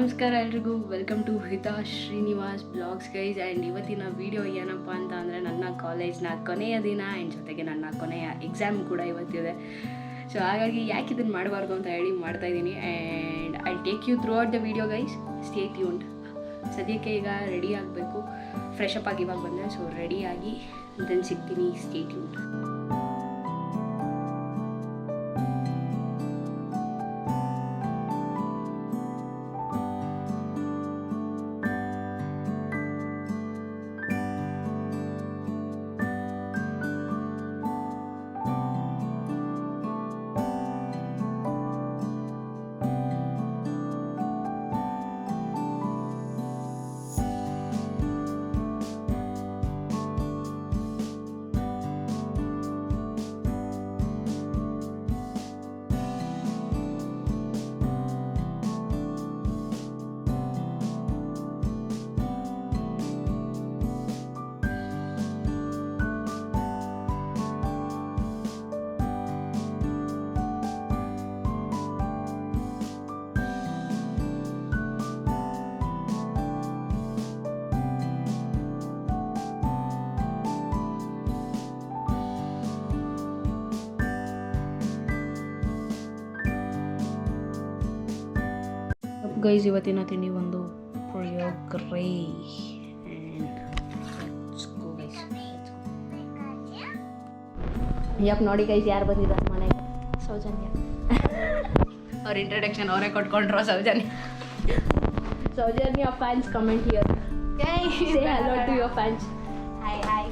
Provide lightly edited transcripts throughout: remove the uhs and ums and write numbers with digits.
ನಮಸ್ಕಾರ ಎಲ್ರಿಗೂ, welcome to Hita Srinivas blogs guys. And ಇವತ್ತಿನ ವಿಡಿಯೋ ಏನಪ್ಪ ಅಂತ ಅಂದರೆ ನನ್ನ ಕಾಲೇಜ್ನ ಕೊನೆಯ ದಿನ ಆ್ಯಂಡ್ ಜೊತೆಗೆ ನನ್ನ ಕೊನೆಯ ಎಕ್ಸಾಮ್ ಕೂಡ ಇವತ್ತಿದೆ. ಸೊ ಹಾಗಾಗಿ ಯಾಕೆ ಇದನ್ನು ಮಾಡಬಾರ್ದು ಅಂತ ಹೇಳಿ ಮಾಡ್ತಾಯಿದ್ದೀನಿ. And I take you throughout the video guys, stay tuned. ಸದ್ಯಕ್ಕೆ ಈಗ ರೆಡಿ ಆಗಬೇಕು, ಫ್ರೆಶ್ ಅಪ್ ಆಗಿ ಇವಾಗ ಬಂದೆ. ಸೊ ರೆಡಿಯಾಗಿ ದೆನ್ ಸಿಗ್ತೀನಿ, ಸ್ಟೇ ಟ್ಯೂನ್ಡ್. ಗೈಸ್, ಇವತ್ತಿನ ತಿಂಡಿ ಒಂದು ಪುಳಿಯೋಗರೆ. ಯಪ್ ನೋಡಿ ಗೈಸ್, ಯಾರು ಬಂದಿದ್ದಾರೆ ಮನೆಗೆ? ಸೌಜನ್ಯ. ಅವ್ರ ಇಂಟ್ರಡಕ್ಷನ್ ಅವರೇ ಕೊಟ್ಕೊಂಡ್ರು. Soujanya fans comment here. Say hello to your fans. Hi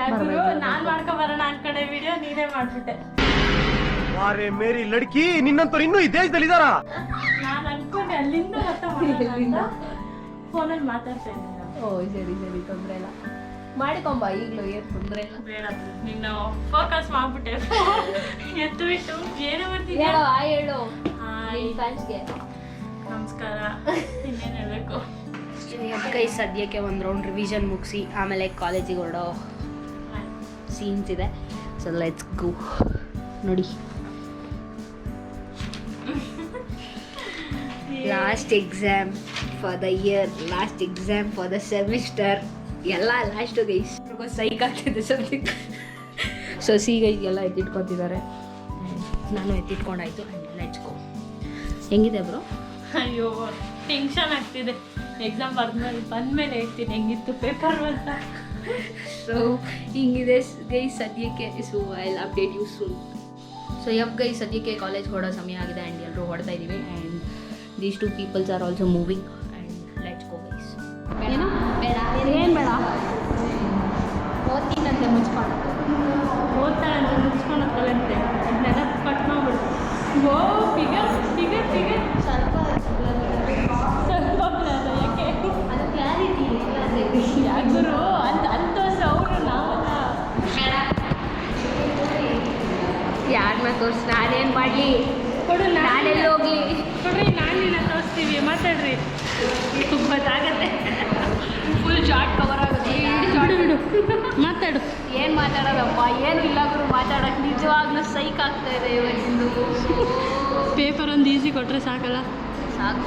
ಯಾಕಂದ್ರೆ ನಾನು ಮಾಡ್ಕೊಬರೋಣ ಅನ್ಕೊಂಡೆ ವಿಡಿಯೋ, ನೀನೇ ಮಾಡ್ಬಿಟ್ಟೆ. ಅರೆ ಮೇರಿ ಲಡ್ಕಿ, ನಿನ್ನಂತವ್ರು ಇನ್ನೂ ಈ ದೇಶದಲ್ಲಿ ಇದಾರ? ನಾನು ಅನ್ಕೊಂಡೆ ಅಲ್ಲಿಂದ ಫೋನಲ್ಲಿ ಮಾತಾಡ್ತಾ ಇದ್ದೀನಿ. ಓ ಸರಿ, ತೊಂದರೆ ಇಲ್ಲ, ಮಾಡಿಕೊಂಬ ಈಗಲೂ, ಏನು ತೊಂದರೆ ಇಲ್ಲ. ಬೇಡ, ನಿನ್ನ ಫೋಕಸ್ ಮಾಡ್ಬಿಟ್ಟೆ. ಎತ್ತು ಬಿಟ್ಟು ಏನು ಬರ್ತಿದ್ಯಾ? ಹೇಳು ಫ್ಯಾನ್ಸ್ಗೆ ನಮಸ್ಕಾರ. ಇನ್ನೇನು ಹೇಳಬೇಕು? ಕೈ ಸದ್ಯಕ್ಕೆ ಒಂದು ರೌಂಡ್ ರಿವಿಷನ್ ಮುಗಿಸಿ ಆಮೇಲೆ ಕಾಲೇಜಿಗೆ ಹೊರಡೋ ಸೀನ್ಸ್ ಇದೆ. So let's go. ನೋಡಿ, last exam for the year, last exam for the semester, ಎಲ್ಲ ಲಾಸ್ಟು ಗೈಸ್. ಸೈಕ್ ಆಗ್ತಿದೆ ಸದ್ಯಕ್ಕೆ. ಸೊ ಗೈಸ್ಗೆಲ್ಲ ಎತ್ತಿಟ್ಕೊತಿದ್ದಾರೆ, ನಾನು ಎತ್ತಿಟ್ಕೊಂಡಾಯ್ತು. Let's go. ಹೆಂಗಿದೆ ಬ್ರೋ? ಅಯ್ಯೋ ಟೆನ್ಷನ್ ಆಗ್ತಿದೆ. ಎಕ್ಸಾಮ್ ಬಂದ್ಮೇಲೆ ಹೇಳ್ತೀನಿ ಹೆಂಗಿತ್ತು ಪೇಪರ್ ಅಂತ. ಸೊ ಹಿಂಗಿದೆ ಗೈಸ್ ಸದ್ಯಕ್ಕೆ. So I will update you soon. So guys, ಸದ್ಯಕ್ಕೆ ಕಾಲೇಜ್ ಹೊರಡೋ ಸಮಯ ಆಗಿದೆ ಆ್ಯಂಡ್ ಎಲ್ಲರೂ ಹೊಡ್ತಾ ಇದ್ದೀವಿ. And these two peoples are also moving. And let's go guys. ಏನು ಬೇಡ, ಏನು ಬೇಡ, ಓದ್ತೀನಂತೆ ಮುಚ್ಕೊಂಡು. ಓದ್ತಾಳಂತೆ ಮುಚ್ಕೊಂಡು ಹೋಗ್ತಾಳಂತೆ. ಅದನ್ನೆಲ್ಲ ಕಟ್ ಮಾಡ್ಬಿಡು. ಓ ಫಿಗರ್ ಸ್ವಲ್ಪ ಯಾಕೆ ಅದು ಕ್ಲಾರಿಟಿ ಯಾಕರು ಅಂತ ಅವರು ನಾವಲ್ಲ. ಯಾರನ್ನ ತೋರಿಸಿ ನಾನೇನು ಮಾಡಲಿ? ಕೊಡು, ನಾನೆಲ್ಲಿ ಹೋಗಲಿ? ಕೊಡ್ರಿ, ನಾನು ನಿನ್ನ ತೋರಿಸ್ತೀವಿ. ಮಾತಾಡ್ರಿ, ತುಂಬ ಆಗುತ್ತೆ. ಫುಲ್ ಶಾರ್ಟ್ ಕವರ್ ಆಗುತ್ತೆ. ಬಿಡು ಮಾತಾಡು. ಏನು ಮಾತಾಡೋದಪ್ಪ? ಏನು ಇಲ್ಲ ಗುರು, ಮಾತಾಡೋಕ್ಕೆ ನಿಜವಾಗ್ಲೂ ಸೈಕ್ ಆಗ್ತಾ ಇದೆ ಇವತ್ತಿಂದು. ಪೇಪರ್ ಒಂದು ಈಸಿ ಕೊಟ್ಟರೆ ಸಾಕಲ್ಲ?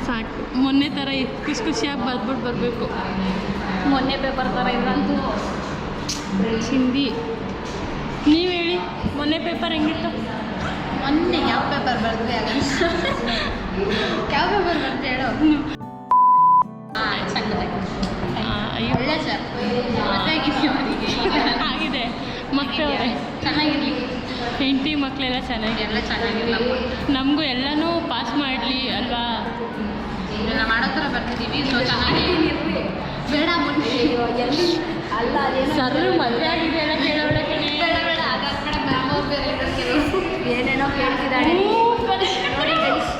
ಸಾಕು. ಮೊನ್ನೆ ಥರ ಖುಷಿಯಾಗಿ ಬರ್ಬಿಟ್ಟು ಬರಬೇಕು. ಮೊನ್ನೆ ಪೇಪರ್ ಥರ ಇದ್ರಂತೂ ಹಿಂದಿ. ನೀವು ಹೇಳಿ, ಮೊನ್ನೆ ಪೇಪರ್ ಹೆಂಗಿತ್ತು? ಮೊನ್ನೆ ಯಾವ ಪೇಪರ್ ಬರೆದ್ವಿ? ಯಾವ ಪೇಪರ್ ಬರ್ತದೆ ಹೇಳೋ? ಒಳ್ಳೆ ಸರ್, ಆಗಿದೆ. ಮಕ್ಕಳು ಚೆನ್ನಾಗಿರಲಿ, ಹೆಂಡತಿ ಮಕ್ಕಳೆಲ್ಲ ಚೆನ್ನಾಗಿರಲ್ಲ. ಚೆನ್ನಾಗಿರಲಪ್ಪ. ನಮಗೂ ಎಲ್ಲನೂ ಪಾಸ್ ಮಾಡಲಿ ಅಲ್ವಾ? ಇದೆಲ್ಲ ಮಾಡೋ ಥರ ಬರ್ತಿದ್ದೀವಿ. ಸೊ ಚೆನ್ನಾಗಿ ಬೇಡ ಮುಂದೆ ಎಲ್ಲಿ ಅಲ್ಲ ಅದೇನು ಸರ್ ಮದುವೆ ಆಗಿದೆ ಎಲ್ಲ ಕೇಳೋಳ ಕಡೆ. ಬೇಡ ಹಾಗಾಗ್ಬೇಡ. ಮ್ಯಾಮ್ ಅವ್ರು ಬೇರೆ ಏನೇನೋ ಕೇಳ್ತಿದ್ದಾಳೆ. ನೋಡಿ ಗೈಸ್,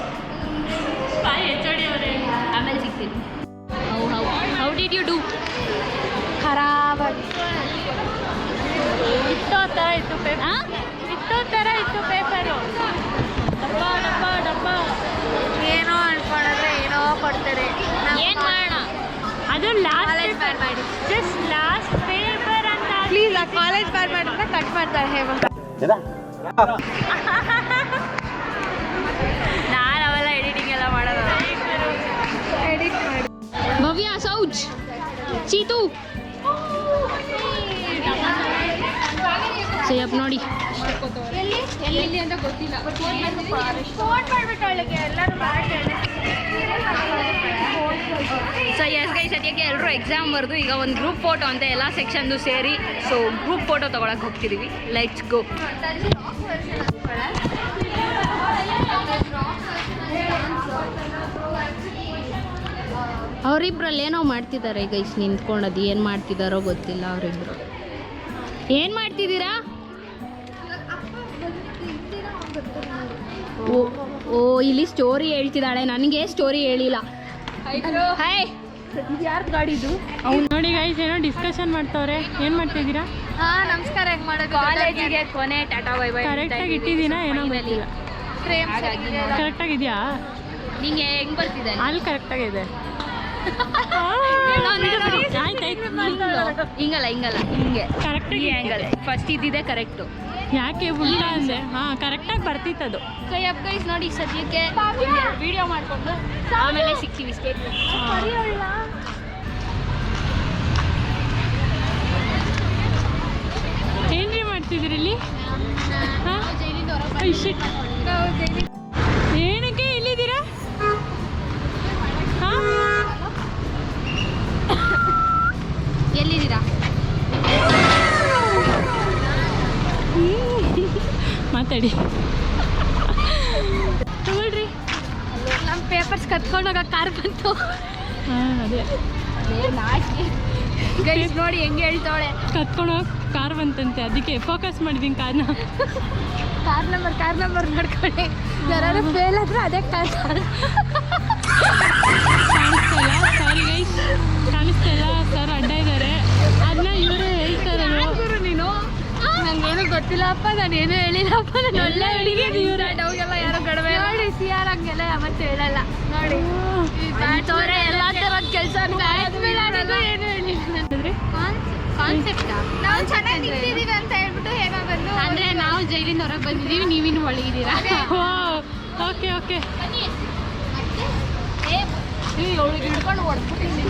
ಬಾಯ್ HOD ಅವರೇ. ಆಮೇಲೆ ಸಿಗ್ತೀನಿ. How did you do? ಖರಾಬಾಗಿ ಇಷ್ಟೋ ಥರ ಇತ್ತು ಪೇಪರ್. ಇಷ್ಟೋ ಥರ ಇತ್ತು ಪೇಪರು. ಡಬ್ಬ ಏನೋ ಅನ್ಕೊಂಡ್ರೆ ಏನೋ ಕೊಡ್ತಾರೆ. ಏನು ಮಾಡೋಣ? ಅದು ಲಾಸ್ಟ್ ಮಾಡಿ ಜಸ್ಟ್ ಲಾಸ್ಟ್ ಪೇಪರ್ ಅಂತ. ಪ್ಲೀಸ್, ಆ ಕಾಲೇಜ್ ಬ್ಯಾನ್ ಮಾಡಿದ್ರೆ ಕಟ್ ಮಾಡ್ತಾರೆ ಹೇಮಂತ. ನಾನು ಅವೆಲ್ಲ ಎಡಿಟಿಂಗ್ ಎಲ್ಲ ಮಾಡೋದು ಭವ್ಯ ಸೌಜ್ ಚೀತು ಸಯ್ಯಪ್ಪ ನೋಡಿ ಎಲ್ಲಿ ಅಂತ ಗೊತ್ತಿಲ್ಲ. ಸೊ ಎಸ್ ಗೈ ಸದ್ಯಕ್ಕೆ ಎಲ್ಲರೂ ಎಕ್ಸಾಮ್ ಬರೆದು ಈಗ ಒಂದು ಗ್ರೂಪ್ ಫೋಟೋ ಅಂತ ಎಲ್ಲ ಸೆಕ್ಷನ್ದು ಸೇರಿ ಸೊ ಗ್ರೂಪ್ ಫೋಟೋ ತೊಗೊಳಕ್ಕೆ ಹೋಗ್ತಿದ್ದೀವಿ. Let's go. ಅವರಿಬ್ರಲ್ಲಿ ಏನೋ ಮಾಡ್ತಿದ್ದಾರೆ ಗೈಸ್ ನಿಂತ್ಕೊಂಡದು ಏನು ಮಾಡ್ತಿದ್ದಾರೋ ಗೊತ್ತಿಲ್ಲ. ಅವರಿಬ್ರು ಏನು ಮಾಡ್ತಿದ್ದೀರಾ? ಓ ಇಲ್ಲಿ ಸ್ಟೋರಿ ಹೇಳ್ತಿದ್ದಾಳೆ, ನನಗೆ ಸ್ಟೋರಿ ಹೇಳಿಲ್ಲ. ಹಾಯ್ ಯಾರು ಗಾಡಿದು? ಅವ್ನು ನೋಡಿ ಗೈಸ್ ಏನೋ ಡಿಸ್ಕಷನ್ ಮಾಡ್ತವ್ರೆ. ಏನು ಮಾಡ್ತಿದ್ದೀರಾ? ನಮಸ್ಕಾರ. ಹೆಂಗೆ ಮಾಡೋದು? ಕಾಲೇಜಿಗೆ ಕೊನೆ ಟಾಟಾ ಬೈ ಬೈ ಕರೆಕ್ಟಾಗಿ ಇಟ್ಟಿದ್ದೀನಾ ಏನೋ ಗೊತ್ತಿಲ್ಲ. ಕರೆಕ್ಟಾಗಿದೆಯಾ? ನಿಂಗೆ ಹೆಂಗೆ ಬರ್ತಿದೆ? ಅಲ್ಲಿ ಕರೆಕ್ಟಾಗಿದೆ. ಹಿಂಗಲ್ಲ ಹಿಂಗೆ ಕರೆಕ್ಟಾಗಿ ಹ್ಯಾಂಗಲ್ ಫಸ್ಟ್ ಇದ್ದಿದೆ ಕರೆಕ್ಟು. ಯಾಕೆ ಉಲ್ಟಾ ಅಂದೆ? ಹಾಂ ಕರೆಕ್ಟಾಗಿ ಬರ್ತಿತ್ತದು. ಕೈಯಪ್ಪ ಗೈಸ್ ನೋಡಿ ಸದ್ಯಕ್ಕೆ ವಿಡಿಯೋ ಮಾಡಿಕೊಂಡು ಆಮೇಲೆ ಸಿಗ್ತೀವಿ. ಸ್ಟೇಟ್ ಏನ್ರಿ ಮಾಡ್ತಿದ್ದೀರಿ ಇಲ್ಲಿ? ಹಾಂ ಏನಕ್ಕೆ ಇಲ್ಲಿದ್ದೀರಾ? ಹಾಂ ಎಲ್ಲಿದ್ದೀರಾ? ಮಾತಾಡಿ. ನೋಡ್ರಿ ನಮ್ಮ ಪೇಪರ್ಸ್ ಕತ್ಕೊಂಡೋಗ ಕಾರ್ ಬಂತು. ಹಾಂ ಅದೇ ಗೈಸ್ ನೋಡಿ ಹೆಂಗೆ ಹೇಳ್ತಾವಳೆ. ಕತ್ಕೊಂಡೋಗಿ ಕಾರ್ ಬಂತಂತೆ, ಅದಕ್ಕೆ ಫೋಕಸ್ ಮಾಡಿದ್ದೀನಿ ಕಾರ್ನ. ಕಾರ್ ನಂಬರ್ ಮಾಡ್ಕೊಳ್ಳಿ. ಯಾರು ಫೇಲ್ ಆದ್ರೆ ಅದೇ ಕಾರ್. ಕಾಣಿಸ್ತಾ ಇಲ್ಲ, ಸಾರಿ ಗೈಸ್, ಕಾಣಿಸ್ತಾ ಇಲ್ಲ. ಸರ್ ಅಡ್ಡ ಇದ್ದಾರೆ, ಅದನ್ನ ಇವರೇ ಹೇಳ್ತಾರೆ. ನೀನು ನಂಗೇನು ಗೊತ್ತಿಲ್ಲಪ್ಪ, ನಾನೇನು ಹೇಳಿಲ್ಲಪ್ಪ, ನಾನು ಒಳ್ಳೆ ಹುಡುಗಿ. ಅವಾಗೆಲ್ಲ ಯಾರು ಕಡಿಮೆ ನೋಡಿ ಸಿಆರ್ ಹಂಗೆಲ್ಲ ಯಾವತ್ತು ಹೇಳಲ್ಲ ನೋಡಿ. ಎಲ್ಲ ಥರದ ಕೆಲಸ ಏನು ಹೇಳಿಲ್ಲ. ಕಾನ್ಸೆಪ್ಟ್ ನಾವು ಚೆನ್ನಾಗಿ ನಿಂತಿದ್ದೀವಿ ಅಂತ ಹೇಳ್ಬಿಟ್ಟು ಏನೋ ಬಂದು ಅಂದರೆ ನಾವು ಜೈಲಿಂದ ಹೊರಗೆ ಬಂದಿದ್ದೀವಿ, ನೀವಿನ್ನು ಒಳಗಿದ್ದೀರಾ. Okay okay. ಅವಳಿಗೆ ಹಿಡ್ಕೊಂಡು ಹೊಡ್ಬಿಟ್ಟಿದ್ದೀನಿ.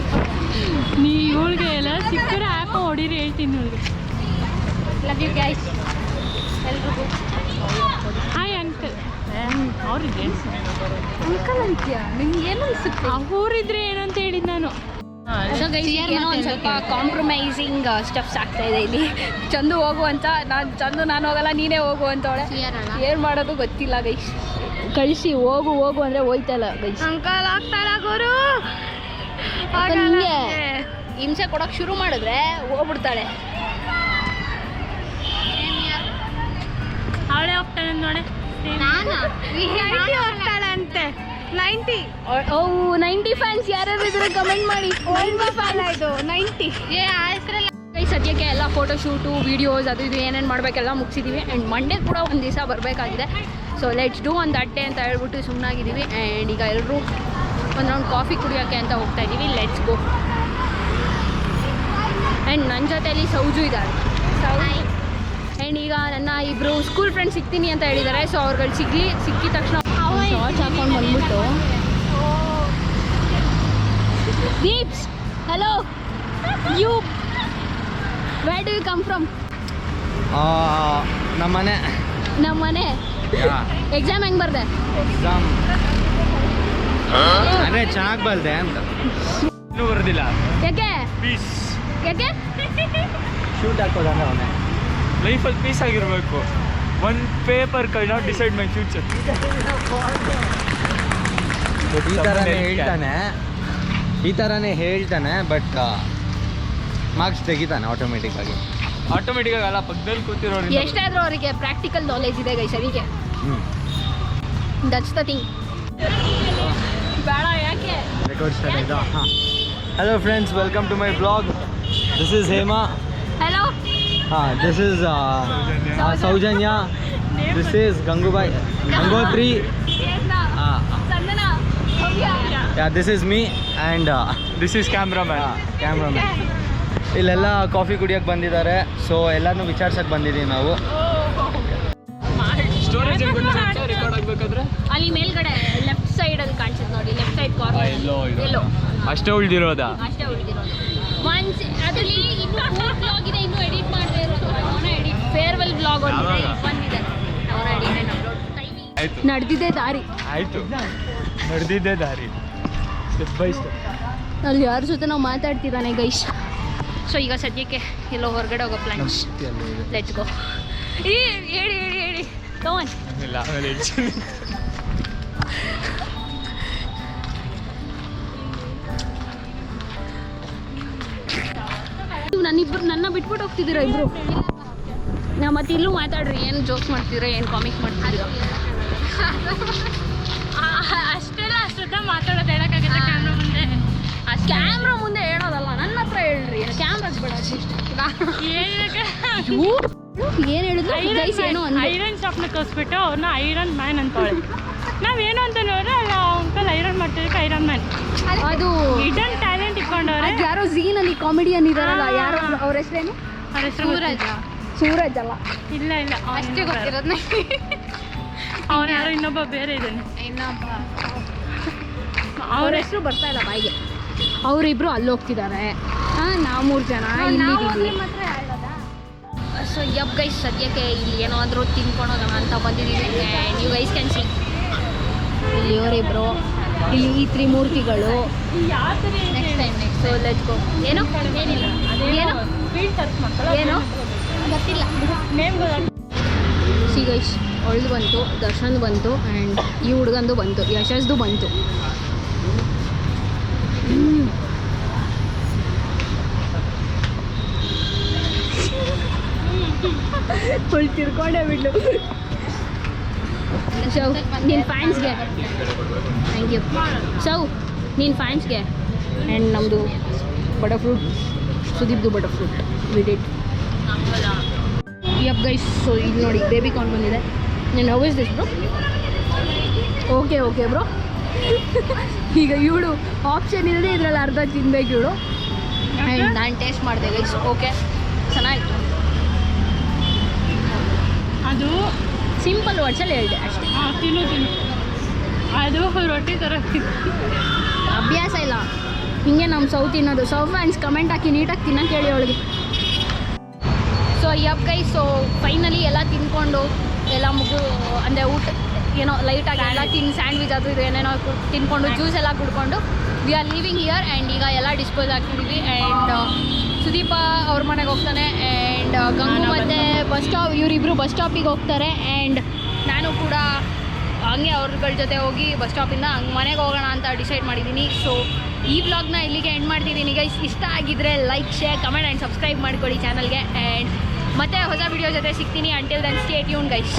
ನೀ ಇವಳಿಗೆ ಎಲ್ಲ ಸಿಕ್ಕರೆ ಆ್ಯಪ ಹೊಡೀರಿ ಹೇಳ್ತೀನಿ ಇವಳಿಗೆ. ಲವ್ ಯು ಗೈಸ್ ಎಲ್ರಿಗೂ. Hi uncle. ಅವ್ರಿಗೆ ಅಂಕಲ್ ಅಂತೀಯಾ? ನಿಂಗೆ ಏನು ಅನಿಸುತ್ತೆ? ಅವ್ರಿದ್ರೆ ಏನಂತ ಹೇಳಿದ್ದು ನಾನು. ಏನೋ ಒಂದು ಸ್ವಲ್ಪ ಕಾಂಪ್ರಮೈಸಿಂಗ್ ಸ್ಟೆಪ್ಸ್ ಆಗ್ತಾ ಇದೆ ಇಲ್ಲಿ. ಚಂದು ಹೋಗು ಅಂತ, ನಾನು ಹೋಗಲ್ಲ, ನೀನೇ ಹೋಗು ಅಂತವಳೆ. ಏನು ಮಾಡೋದು ಗೊತ್ತಿಲ್ಲ ಗೈಸ್. ಕಳಿಸಿ ಹೋಗು ಅಂದರೆ ಹೋಯ್ತಲ್ಲ ಗೈಸ್. ಅಂಕಲ್ ಆಗ್ತಾಳ ಗುರು. ನಿಮಗೆ ಹಿಂಸೆ ಕೊಡೋಕೆ ಶುರು ಮಾಡಿದ್ರೆ ಹೋಗ್ಬಿಡ್ತಾಳೆ. ಅವಳೇ ಹೋಗ್ತಾಳೆ ನೋಡಿ. ಹೋಗ್ತಾಳೆ ಅಂತೆ. 90 ಫ್ಯಾನ್ಸ್ ಯಾರ್ಯಾರು ಇದ್ರೆ ಕಮೆಂಟ್ ಮಾಡಿ. 90 ಸದ್ಯಕ್ಕೆ ಎಲ್ಲ ಫೋಟೋ ಶೂಟು ವಿಡಿಯೋಸ್ ಅದು ಇದು ಏನೇನು ಮಾಡಬೇಕೆಲ್ಲ ಮುಗಿಸಿದ್ದೀವಿ. ಆ್ಯಂಡ್ ಮಂಡೇ ಕೂಡ ಒಂದು ದಿವಸ ಬರಬೇಕಾಗಿದೆ. ಸೊ ಲೆಟ್ಸ್ ಡೂ ಒಂದು ಅಡ್ಡೆ ಅಂತ ಹೇಳ್ಬಿಟ್ಟು ಸುಮ್ಮನಾಗಿದ್ದೀವಿ. ಆ್ಯಂಡ್ ಈಗ ಎಲ್ಲರೂ ಒಂದು ರೌಂಡ್ ಕಾಫಿ ಕುಡಿಯೋಕ್ಕೆ ಅಂತ ಹೋಗ್ತಾ ಇದ್ದೀವಿ. Let's go. ಆ್ಯಂಡ್ ನನ್ನ ಜೊತೆಯಲ್ಲಿ ಸೌಜು ಇದ್ದಾರೆ. ಆ್ಯಂಡ್ ಈಗ ನನ್ನ ಇಬ್ಬರು ಸ್ಕೂಲ್ ಫ್ರೆಂಡ್ಸ್ ಸಿಗ್ತೀನಿ ಅಂತ ಹೇಳಿದ್ದಾರೆ. ಸೊ ಅವ್ರುಗಳು ಸಿಕ್ಕಿದ ತಕ್ಷಣ ಶಾರ್ಟ್ಸ್ ಹಾಕೊಂಡು ಬಂದ್ಬಿಟ್ಟು Deeps hello you where do you come from? ನಮ್ಮ ಮನೆ. ಎಕ್ಸಾಮ್ ಹೆಂಗೆ ಬರ್ದೆ? ಅಂದ್ರೆ ಚೆನ್ನಾಗಿ ಬಲ್ದೆ ಅಂತ ಬರೋದಿಲ್ಲ. ಯಾಕೆ ಶೂಟ್ ಹಾಕೋದಂದ್ರೆ ಅವನೇ ಲೈಫಲ್ಲಿ ಪೀಸ್ ಆಗಿರಬೇಕು. ಒನ್ ಪೇಪರ್ ಕೈ ನಾಟ್ ಡಿಸೈಡ್ ಮೈ ಫ್ಯೂಚರ್. ಈ ಥರನೇ ಹೇಳ್ತಾನೆ ಬಟ್ ಮಾರ್ಕ್ಸ್ ತೆಗಿತಾನೆ ಆಟೋಮೆಟಿಕ್ ಆಗಿ ಅಲ್ಲ, ಪಕ್ಕದಲ್ಲಿ ಕೂತಿರೋರು. ಎಷ್ಟಾದರೂ ಅವರಿಗೆ ಪ್ರಾಕ್ಟಿಕಲ್ ನಾಲೆಜ್ ಇದೆ ಗೈಸ್. ಅದಕ್ಕೆ ದಟ್ಸ್ ದ ಥಿಂಗ್. ಬೇಡ ಯಾಕೆ? Hello friends, welcome to my blog. This is Hema. Hello. This is Saujanya. This is Gangotri. Sandana. Yeah, this is me and this is cameraman. cameraman. ಇಲ್ಲೆಲ್ಲ coffee ಕುಡಿಯೋಕೆ ಬಂದಿದ್ದಾರೆ. So ಎಲ್ಲಾನು ವಿಚಾರಿಸಕ್ಕೆ ಬಂದಿದ್ದೀವಿ ನಾವು. Storage record ಆಗಬೇಕಾದ್ರೆ ಅಲ್ಲಿ ಮೇಲ್ಗಡೆ ಲೆಫ್ಟ್ ಸೈಡಲ್ಲಿ ಕಾಣಿಸುತ್ತೆ ನೋಡಿ, ಲೆಫ್ಟ್ ಸೈಡ್ ಕಾರ್ನರ್ ಎಲ್ಲೋ ಅಷ್ಟೇ ಉಳ್ದಿರೋದಾ? ಅಷ್ಟೇ ಉಳಿದಿರೋದು. ಒನ್ಸ್ ಅದರಲ್ಲಿ ಇನ್ನೂ ಬ್ಲಾಗ್ ಇದೆ, ಇನ್ನೂ ಎಡಿಟ್ ಮಾಡದೇ ಇರೋದು. ಎಡಿಟ್ ಫೇರ್ವೆಲ್ ಬ್ಲಾಗ್ ಒಂದಿದೆ, ಬಂದಿದೆ. ಅವರ ಎಡಿಟ್ ಅಪ್ಲೋಡ್. ಆಯ್ತು, ನಡೆದಿದ್ದೇ ದಾರಿ. ಆಯಿತು, ನಡೆದಿದ್ದೇ ದಾರಿ, ಸ್ಟೆಪ್ ಬೈ ಸ್ಟೆಪ್. ಅಲ್ಲಿ ಯಾರ ಜೊತೆ ನಾವು ಮಾತಾಡ್ತಿದ್ದಾನೆ ಗೈಸ್. ಸೊ ಈಗ ಸದ್ಯಕ್ಕೆ ಎಲ್ಲೋ ಹೊರಗಡೆ ಹೋಗೋ ಪ್ಲಾನ್ಸ್. Let's go. ಹೇಳಿ ಕಮಾನ್. ಇಲ್ಲ, ಆಮೇಲೆ ಹೇಳ್ತೀನಿ. ನನ್ನ ಬಿಟ್ಬಿಟ್ಟು ಹೋಗ್ತಿದ್ದೀರಾ ಇಬ್ರು? ನಾ ಮತ್ತೆ ಇಲ್ಲೂ ಮಾತಾಡ್ರಿ, ಏನು ಜೋಕ್ಸ್ ಮಾಡ್ತಿದ್ದೀರಾ, ಏನು ಕಾಮಿಕ್ ಮಾಡ್ತಿದ್ದೀರಾ? ಅಷ್ಟೆಲ್ಲ ಅಷ್ಟೊತ್ತ ಮಾತಾಡೋದು ಹೇಳೋಕ್ಕಾಗುತ್ತೆ ಕ್ಯಾಮ್ರಾ ಮುಂದೆ? ಕ್ಯಾಮ್ರಾ ಮುಂದೆ ಹೇಳೋದಲ್ಲ, ನನ್ನ ಹತ್ರ ಹೇಳ್ರಿ. ಕ್ಯಾಮ್ರಾಸ್ ಬೇಡ ಏನು ಹೇಳಿದ್ರು ಗೈಸ್? ಏನೋ ಐರನ್ ಶಾಪ್ನ ಕಳಿಸ್ಬಿಟ್ಟು ಅವ್ರನ್ನ ಐರನ್ ಮ್ಯಾನ್ ಅಂತವಳೆ. ನಾವೇನು ಅಂತ ನೋಡ್ರೆ ಅಲ್ಲ ಅಂಕಲ್ ಐರನ್ ಮಾಡ್ತಿದ್ದಕ್ಕೆ ಐರನ್ ಮ್ಯಾನ್. ಅದು ಇಡನ್ ಟ್ಯಾಲೆಂಟ್ ಇಟ್ಕೊಂಡವ್ರೆ. ಯಾರೋ ಝೀನಲ್ಲಿ ಕಾಮಿಡಿಯನ್ ಇದಾರಲ್ಲ, ಯಾರೋ ಅವ್ರ ಹೆಸರೇನು? ಅವ್ರ ಹೆಸರು ಸೂರಜ್ ಅಲ್ಲ? ಇಲ್ಲ ಅಷ್ಟೇ ಗೊತ್ತಿರೋದು ಅವ್ನು ಯಾರೋ ಇನ್ನೊಬ್ಬ ಬೇರೆ ಇದ್ದಾನೆ. ಅವ್ರ ಹೆಸರು ಬರ್ತಾ ಇಲ್ಲ ಬಾಯಿಗೆ. ಅವರಿಬ್ರು ಅಲ್ಲಿ ಹೋಗ್ತಿದ್ದಾರೆ, ನಾವು 3 ಜನ ಇಲ್ಲಿದ್ದೀವಿ. ಸೊ ಯಪ್ ಗೈಸ್, ಸದ್ಯಕ್ಕೆ ಇಲ್ಲಿ ಏನಾದರೂ ತಿನ್ಕೊಳೋಣ ಅಂತ ಬಂದಿದ್ದೀವಿ. ನೀವು ಗೈಸ್ ಕ್ಯಾನ್ ಸಿ ಇಲ್ಲಿ ಇವರಿಬ್ರು, ಇಲ್ಲಿ ಈ ತ್ರಿಮೂರ್ತಿಗಳು. ಸೊ ಲೆಟ್ಸ್ ಗೋ. ಏನೋ ಏನೋ ಗೊತ್ತಿಲ್ಲ. ಸಿ ಗೈಸ್, ಅವಳದು ಬಂತು, ದರ್ಶನ್ ಬಂತು, ಆ್ಯಂಡ್ ಈ ಹುಡುಗಂದು ಬಂತು, ಯಶಸ್ದು ಬಂತು. ಫುಲ್ ತಿರ್ಕೊಂಡೇ ಬಿಡ್ಲು. ಸೊ ನಿನ್ನ ಫ್ಯಾನ್ಸ್ಗೆ ಥ್ಯಾಂಕ್ ಯು. ಸೊ ನಿನ್ನ ಫ್ಯಾನ್ಸ್ಗೆ ಆ್ಯಂಡ್ ನಮ್ಮದು ಬಟರ್ ಫ್ರೂಟ್, ಸುದೀಪ್ದು ಬಟರ್ ಫ್ರೂಟ್ ವಿಡಿಟ್. ಯಪ್ ಗೈಸ್, ಸೊ ಇಲ್ಲಿ ನೋಡಿ ಬೇಬಿ ಕಾರ್ನ್ ಬಂದಿದೆ. ನಾನು how is this bro? Okay bro. ಈಗ ಇವಳು ಆಪ್ಷನ್ ಇಲ್ಲದೆ ಇದರಲ್ಲಿ ಅರ್ಧ ತಿನ್ಬೇಕು ಇವಳು. ಆ್ಯಂಡ್ ನಾನು ಟೇಸ್ಟ್ ಮಾಡಿದೆ ಗೈಸ್. ಓಕೆ, ಚೆನ್ನಾಗಿತ್ತು. ಅದು ಸಿಂಪಲ್ ವರ್ಡ್ಸಲ್ಲಿ ಹೇಳಿದೆ ಅಷ್ಟೇ. ತಿನ್ನು ಅದು ರೊಟ್ಟಿ ಥರ ಅಭ್ಯಾಸ ಇಲ್ಲ ಹಿಂಗೆ ನಮ್ಮ ಸೌತ್ ತಿನ್ನೋದು. ಸೌತ್ ಫ್ಯಾನ್ಸ್ ಕಮೆಂಟ್ ಹಾಕಿ ನೀಟಾಗಿ ತಿನ್ನೋಕೆ ಹೇಳಿ ಅವಳಿಗೆ. ಸೊ ಯಪ್ ಗೈಸ್, ಸೊ ಫೈನಲಿ ಎಲ್ಲ ತಿನ್ಕೊಂಡು ಎಲ್ಲ ಅಂದರೆ ಊಟ ಏನೋ ಲೈಟಾಗಿ ಎಲ್ಲ ಸ್ಯಾಂಡ್ವಿಚ್ ಅದು ಇದು ಏನೇನೋ ತಿನ್ಕೊಂಡು ಜ್ಯೂಸ್ ಎಲ್ಲ ಕುಡ್ಕೊಂಡು we are living here. And ಈಗ ಎಲ್ಲ ಡಿಸ್ಪೋಸ್ ಆಗ್ತಿದ್ದೀವಿ. ಆ್ಯಂಡ್ ಸುದೀಪ ಅವ್ರ ಮನೆಗೆ ಹೋಗ್ತಾನೆ, ಆ್ಯಂಡ್ ಗಂಗು ಮತ್ತು ಇವರಿಬ್ಬರು ಬಸ್ ಸ್ಟಾಪಿಗೆ ಹೋಗ್ತಾರೆ. ಆ್ಯಂಡ್ ನಾನು ಕೂಡ ಹಂಗೆ ಅವ್ರಗಳ ಜೊತೆ ಹೋಗಿ ಬಸ್ ಸ್ಟಾಪಿಂದ ಹಂಗೆ ಮನೆಗೆ ಹೋಗೋಣ ಅಂತ ಡಿಸೈಡ್ ಮಾಡಿದ್ದೀನಿ. ಸೊ ಈ ವ್ಲಾಗ್ನ ಇಲ್ಲಿಗೆ ಎಂಡ್ ಮಾಡ್ತಿದ್ದೀನಿ ಗೈಸ್. ಇಷ್ಟ ಆಗಿದ್ದರೆ like, share, comment and subscribe ಮಾಡ್ಕೊಳ್ಳಿ ಚಾನಲ್ಗೆ. ಆ್ಯಂಡ್ ಮತ್ತೆ ಹೊಸ ವಿಡಿಯೋ ಜೊತೆ ಸಿಗ್ತೀನಿ. Until then stay tune guys.